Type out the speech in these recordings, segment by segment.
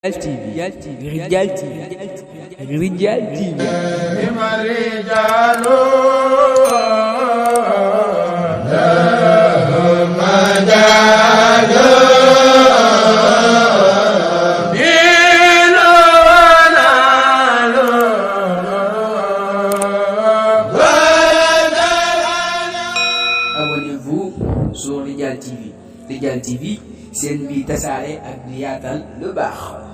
رجال تي رجال تي هم الرجال لهم مجال دين ونال Abonnez-vous sur Rigal TV. Rigal TV, c'est une vie tasaare ak di yaatal lu baax.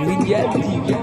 Rigal TV.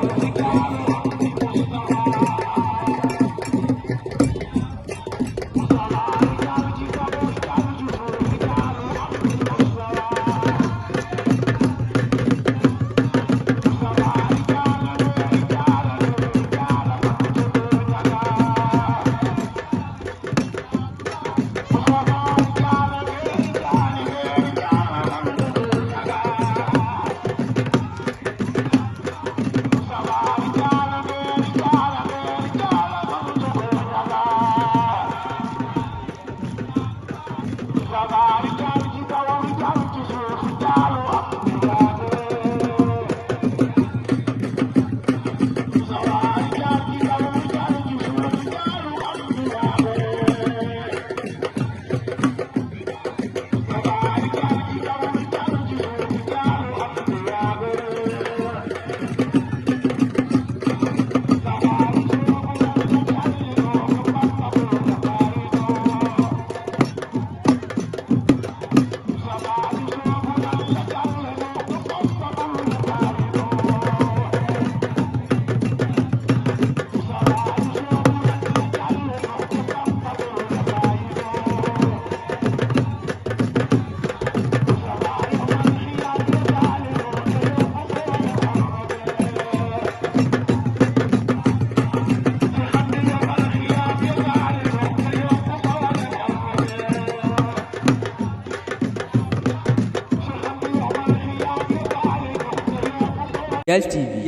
Rijal TV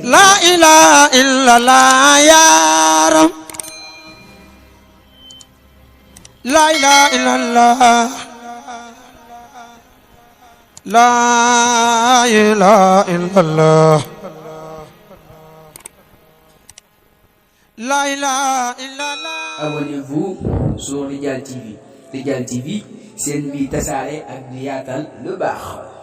La ilaha illallah yaram La ilaha illallah La ilaha illallah La ilaha illallah. Abonnez-vous sur Rijal TV. Rijal TV, c'est une vie tasaare ak di yaatal lu baax.